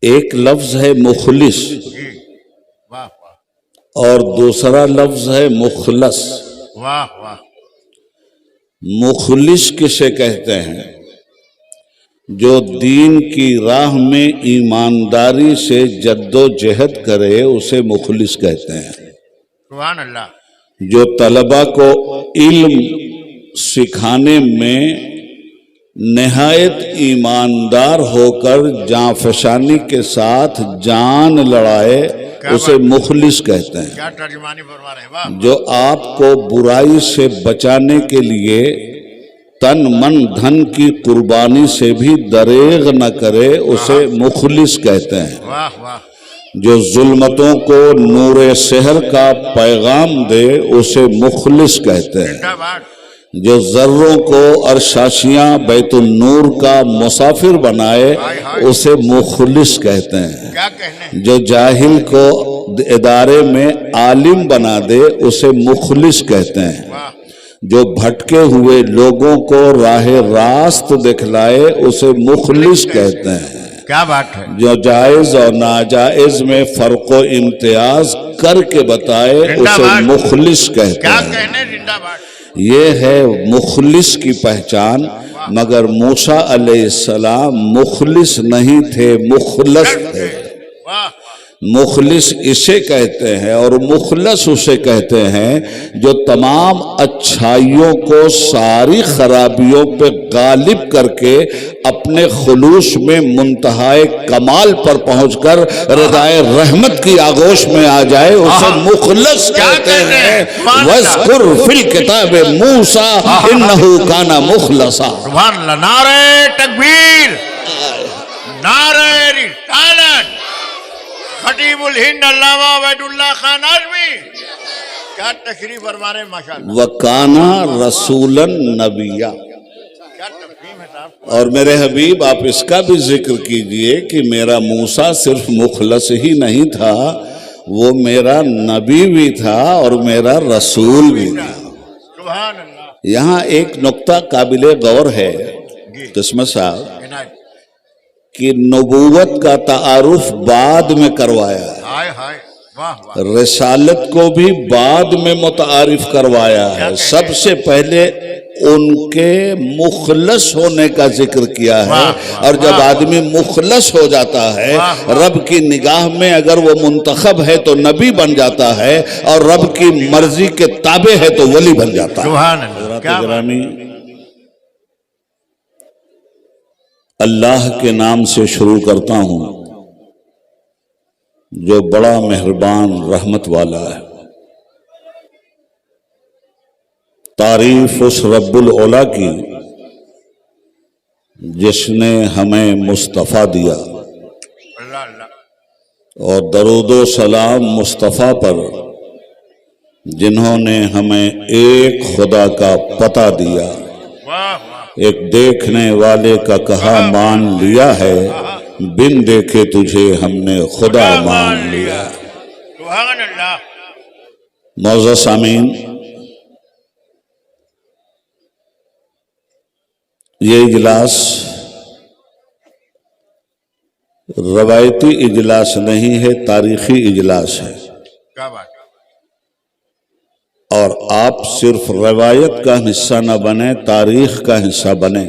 ایک لفظ ہے مخلص واہ واہ اور دوسرا لفظ ہے مخلص۔ واہ واہ مخلص کسے کہتے ہیں؟ جو دین کی راہ میں ایمانداری سے جد و جہد کرے اسے مخلص کہتے ہیں۔ سبحان اللہ۔ جو طلبہ کو علم سکھانے میں نہایت ایماندار ہو کر جاں فشانی کے ساتھ جان لڑائے اسے مخلص کہتے ہیں۔ کیا ترجمانی فرما رہے ہیں، واہ۔ جو آپ کو برائی سے بچانے کے لیے تن من دھن کی قربانی سے بھی دریغ نہ کرے اسے مخلص کہتے ہیں۔ واہ واہ جو ظلمتوں کو نور سحر کا پیغام دے اسے مخلص کہتے ہیں۔ زندہ باد۔ جو ذروں کو ارشاشیاں بیت النور کا مسافر بنائے اسے مخلص کہتے ہیں۔ کیا کہنے، جو جاہل کو ادارے میں عالم بنا دے اسے مخلص کہتے ہیں۔ واہ جو بھٹکے ہوئے لوگوں کو راہ راست دکھلائے اسے مخلص کہتے ہیں۔ کیا بات ہے، جو جائز اور ناجائز میں فرق و امتیاز کر کے بتائے اسے مخلص کہتے کیا ہیں۔ کہنے، زندہ باد۔ یہ ہے مخلص کی پہچان، مگر موسیٰ علیہ السلام مخلص نہیں تھے، مخلص تھے۔ واہ مخلص اسے کہتے ہیں اور مخلص اسے کہتے ہیں جو تمام اچھائیوں کو ساری خرابیوں پہ غالب کر کے اپنے خلوص میں منتہائے کمال پر پہنچ کر ردائے رحمت کی آغوش میں آ جائے اسے مخلص کہتے ہیں۔ وَاذْكُرْ فِي الْكِتَابِ مُوسَىٰ إِنَّهُ كَانَ مُخْلَصًا۔ سبحان اللہ، نعرہ تکبیر، نعرہ رسالت، خطیب الہند علامہ عبید اللہ خان آزمی، کیا تشریف فرما رہے ہیں، ماشاءاللہ۔ وَكَانَ رَسُولًا نَبِيًّا۔ کیا تفہیم ہے صاحب۔ اور میرے حبیب آپ اس کا بھی ذکر کیجئے کہ میرا موسیٰ صرف مخلص ہی نہیں تھا، وہ میرا نبی بھی تھا اور میرا رسول بھی تھا۔ سبحان اللہ۔ یہاں ایک نقطہ قابل غور ہے قسمت صاحب عنایت۔ کہ نبوت کا تعارف بعد میں کروایا ہے، ہائے ہائے، واہ واہ۔ رسالت کو بھی بعد میں متعارف کروایا ہے، سب سے پہلے ان کے مخلص ہونے کا ذکر کیا ہے۔ اور جب آدمی مخلص ہو جاتا ہے رب کی نگاہ میں اگر وہ منتخب ہے تو نبی بن جاتا ہے اور رب کی مرضی کے تابع ہے تو ولی بن جاتا ہے۔ سبحان اللہ، حضرات کیا گرامی، اللہ کے نام سے شروع کرتا ہوں جو بڑا مہربان رحمت والا ہے۔ تعریف اس رب العلا کی جس نے ہمیں مصطفیٰ دیا، اللہ اللہ۔ اور درود و سلام مصطفیٰ پر جنہوں نے ہمیں ایک خدا کا پتہ دیا، واہ واہ۔ ایک دیکھنے والے کا کہا مان لیا ہے، بن دیکھے تجھے ہم نے خدا مان لیا۔ سبحان اللہ۔ معزز سامعین، یہ اجلاس روایتی اجلاس نہیں ہے، تاریخی اجلاس ہے، کیا بات ہے، اور آپ صرف روایت کا حصہ نہ بنے، تاریخ کا حصہ بنے۔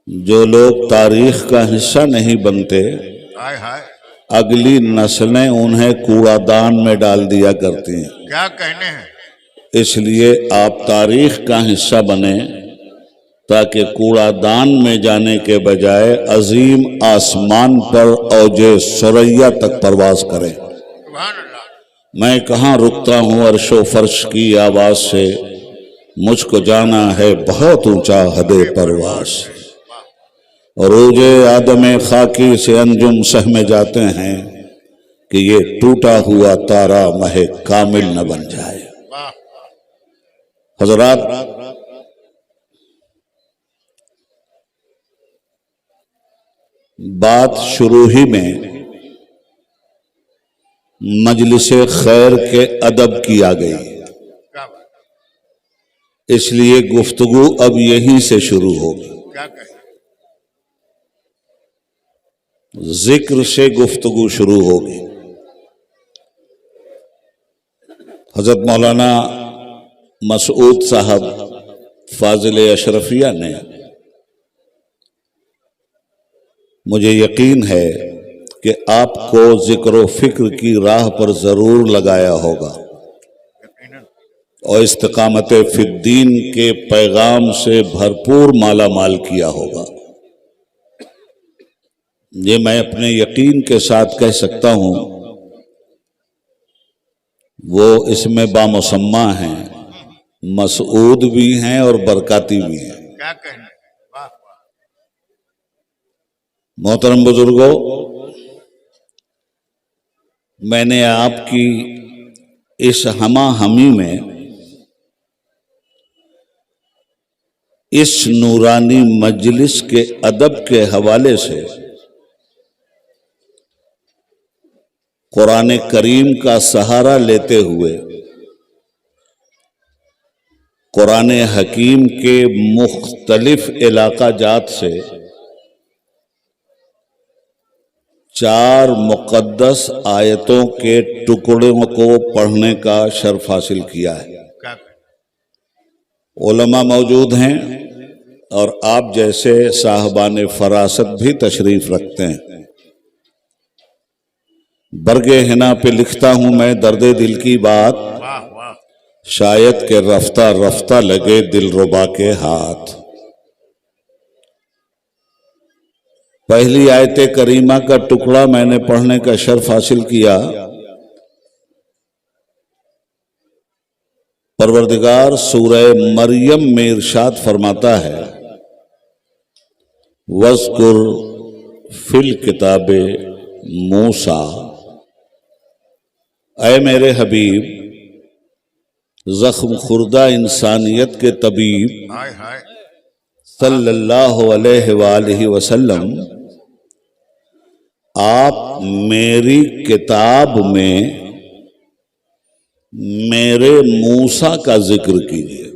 جو لوگ تاریخ کا حصہ نہیں بنتے ہائے ہائے، اگلی نسلیں انہیں کوڑا دان میں ڈال دیا کرتی ہیں۔ کیا کہنے ہیں، اس لیے آپ تاریخ کا حصہ بنیں تاکہ کوڑا دان میں جانے کے بجائے عظیم آسمان پر اوج ثریا تک پرواز کریں۔ سبحان اللہ۔ میں کہاں رکتا ہوں عرش و فرش کی آواز سے، مجھ کو جانا ہے بہت اونچا حد پرواز۔ عروج آدم خاکی سے انجم سہمے جاتے ہیں کہ یہ ٹوٹا ہوا تارا مہ کامل نہ بن جائے۔ واہ، حضرات، بات شروع ہی میں مجلس خیر کے ادب کی آ گئی، کیا بات، اس لیے گفتگو اب یہیں سے شروع ہوگی۔ کیا کہیں، ذکر سے گفتگو شروع ہوگی۔ حضرت مولانا مسعود صاحب فاضل اشرفیہ نے مجھے یقین ہے کہ آپ کو ذکر و فکر کی راہ پر ضرور لگایا ہوگا اور استقامت فی الدین کے پیغام سے بھرپور مالا مال کیا ہوگا۔ یہ میں اپنے یقین کے ساتھ کہہ سکتا ہوں، وہ اس میں بامسمہ ہیں، مسعود بھی ہیں اور برکاتی بھی ہیں۔ کیا کہنا ہے؟ واہ واہ۔ محترم بزرگوں، میں نے آپ کی اس ہمہ ہمی میں اس نورانی مجلس کے ادب کے حوالے سے قرآن کریم کا سہارا لیتے ہوئے قرآن حکیم کے مختلف علاقہ جات سے 4 مقدس آیتوں کے ٹکڑوں کو پڑھنے کا شرف حاصل کیا ہے۔ کیا کہنا ہے؟ علماء موجود ہیں اور آپ جیسے صاحبان فراست بھی تشریف رکھتے ہیں۔ برگ حنا پہ لکھتا ہوں میں درد دل کی بات، واہ واہ۔ شاید کہ رفتہ رفتہ لگے دل ربا کے ہاتھ۔ پہلی آیت کریمہ کا ٹکڑا میں نے پڑھنے کا شرف حاصل کیا۔ پروردگار سورہ مریم میں ارشاد فرماتا ہے، وَاذْكُرْ فِي الْكِتَابِ مُوسیٰ، اے میرے حبیب، زخم خوردہ انسانیت کے طبیب ہائے ہائے۔ صلی اللہ علیہ وآلہ وسلم، آپ میری کتاب میں میرے موسیٰ کا ذکر کیجئے۔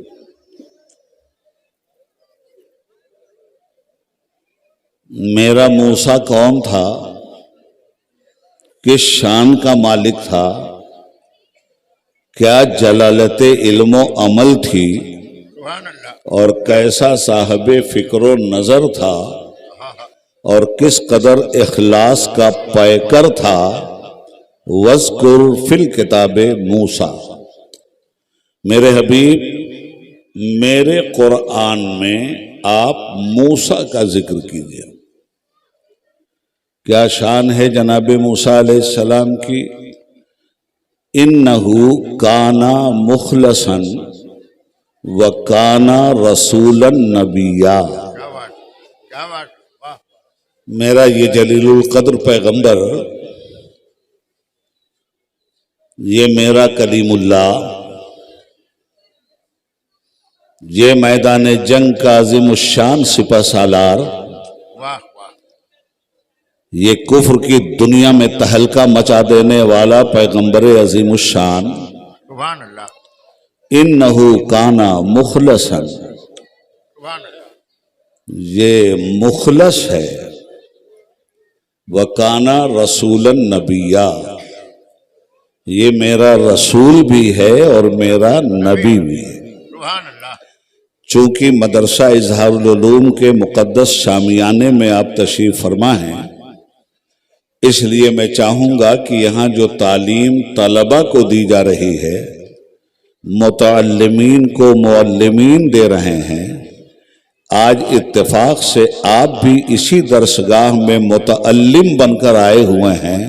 میرا موسیٰ کون تھا؟ کس شان کا مالک تھا؟ کیا جلالت علم و عمل تھی؟ سبحان اللہ۔ اور کیسا صاحب فکر و نظر تھا؟ اور کس قدر اخلاص کا پیکر تھا؟ وَاذْكُرْ فِي الْكِتَابِ مُوسیٰ، میرے حبیب میرے قرآن میں آپ موسیٰ کا ذکر کیجئے۔ کیا شان ہے جناب موسیٰ علیہ السلام کی؟ اِنَّهُ كَانَ مُخْلَصًا وَكَانَ رَسُولًا نَبِيًّا۔ کیا بات، کیا بات، واہ۔ میرا یہ جلیل القدر پیغمبر، یہ میرا کلیم اللہ، یہ میدان جنگ کا عظیم الشان سپہ سالار، واہ واہ۔ یہ کفر کی دنیا میں تہلکہ مچا دینے والا پیغمبر عظیم الشان، سبحان اللہ، اِنَّهُ كَانَ مُخْلَصًا، سبحان اللہ۔ یہ مخلص ہے، وَكَانَ رَسُولًا نَبِيًّا، یہ میرا رسول بھی ہے اور میرا نبی بھی ہے۔ سبحان اللہ۔ چونکہ مدرسہ اظہار العلوم کے مقدس شامیانے میں آپ تشریف فرما ہیں، اس لیے میں چاہوں گا کہ یہاں جو تعلیم طلبہ کو دی جا رہی ہے، متعلمین کو معلمین دے رہے ہیں، آج اتفاق سے آپ بھی اسی درسگاہ میں متعلم بن کر آئے ہوئے ہیں،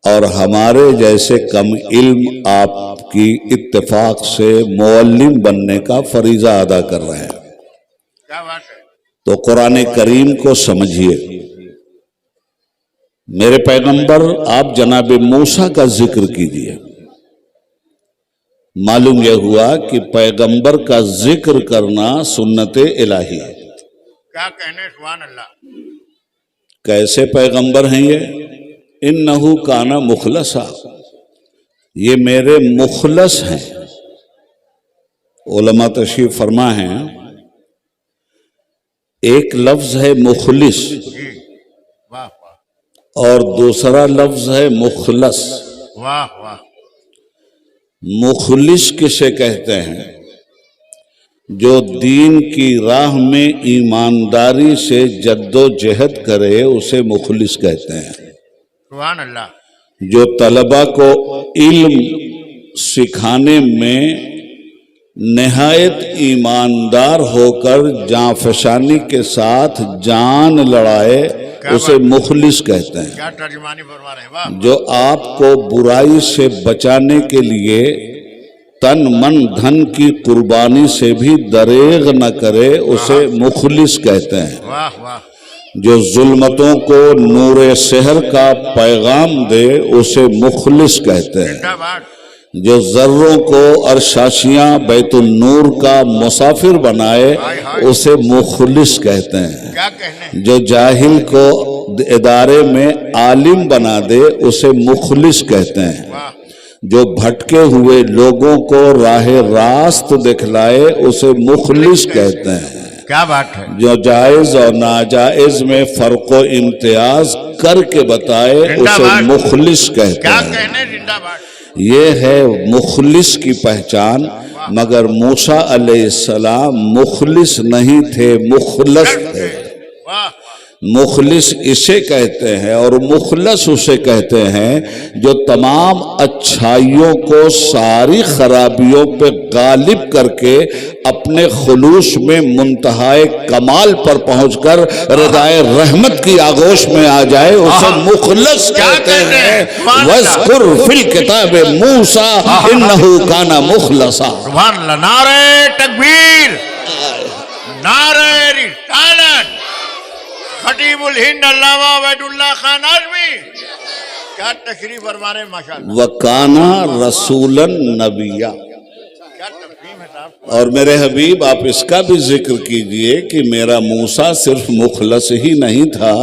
اور ہمارے جیسے کم علم آپ کی اتفاق سے معلم بننے کا فریضہ ادا کر رہے ہیں۔ کیا بات ہے۔ تو قرآن کریم کو سمجھیے۔ میرے پیغمبر آپ جناب موسیٰ کا ذکر کیجئے۔ معلوم یہ ہوا کہ پیغمبر کا ذکر کرنا سنت الہی ہے۔ کیا کہنے، سبحان اللہ۔ کیسے پیغمبر ہیں یہ؟ اِنَّهُ كَانَ مُخْلَصًا، یہ میرے مخلص ہیں۔ علماء تشریف فرما ہیں، ایک لفظ ہے مخلص، جی، واہ واہ۔ اور دوسرا لفظ ہے مخلص. واہ واہ. مخلص کسے کہتے ہیں؟ جو دین کی راہ میں ایمانداری سے جد و جہد کرے اسے مخلص کہتے ہیں. سبحان اللہ. جو طلبہ کو علم سکھانے میں نہایت ایماندار ہو کر جانفشانی کے ساتھ جان لڑائے اسے مخلص کہتے ہیں. کیا ترجمانی فرما رہے ہیں. واہ. جو آپ کو برائی سے بچانے کے لیے تن من دھن کی قربانی سے بھی دریغ نہ کرے اسے مخلص کہتے ہیں. واہ واہ. جو ظلمتوں کو نور سحر کا پیغام دے اسے مخلص کہتے ہیں. زندہ باد. جو ذروں کو ارشاشیاں بیت النور کا مسافر بنائے اسے مخلص کہتے ہیں. کیا کہنے. جو جاہل کو ادارے میں عالم بنا دے اسے مخلص کہتے ہیں. واہ. جو بھٹکے ہوئے لوگوں کو راہ راست دکھلائے اسے مخلص کہتے ہیں. کیا بات ہے. جو جائز اور ناجائز میں فرق و امتیاز کر کے بتائے اسے مخلص کہتے کیا ہیں. کہنے. زندہ باد. یہ ہے مخلص کی پہچان. مگر موسیٰ علیہ السلام مخلص نہیں تھے، مخلص تھے. واہ. مخلص اسے کہتے ہیں اور مخلص اسے کہتے ہیں جو تمام اچھائیوں کو ساری خرابیوں پہ غالب کر کے اپنے خلوص میں منتہائے کمال پر پہنچ کر ردائے رحمت کی آغوش میں آ جائے اسے مخلص کہتے ہیں. وَاذْكُرْ فِي الْكِتَابِ مُوسَىٰ إِنَّهُ كَانَ مُخْلَصًا. سبحان اللہ. نعرہ تکبیر. نعرہ رسالت. خطیب الہند علامہ عبید اللہ خان آزمی. کیا تشریح فرما رہے ہیں. ماشاء اللہ. وَكَانَ رَسُولًا نَبِيًّا. کیا تفہیم ہے صاحب. اور میرے حبیب آپ اس کا بھی ذکر کیجئے کہ میرا موسیٰ صرف مخلص ہی نہیں تھا،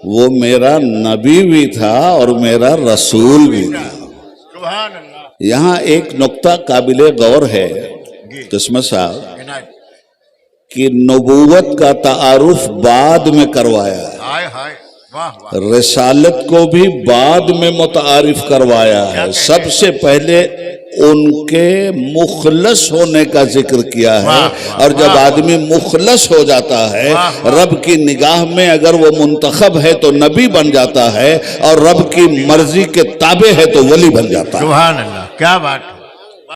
وہ میرا نبی بھی تھا اور میرا رسول بھی تھا. سبحان اللہ. یہاں ایک نقطہ قابل غور ہے قسمت صاحب کہ نبوت کا تعارف بعد میں کروایا ہے، ہائے ہائے. واہ واہ. رسالت کو بھی بعد میں متعارف کروایا ہے. سب سے پہلے ان کے مخلص ہونے کا ذکر کیا ہے. اور جب آدمی مخلص ہو جاتا ہے رب کی نگاہ میں اگر وہ منتخب ہے تو نبی بن جاتا ہے اور رب کی مرضی کے تابع ہے تو ولی بن جاتا ہے. سبحان اللہ. کیا بات.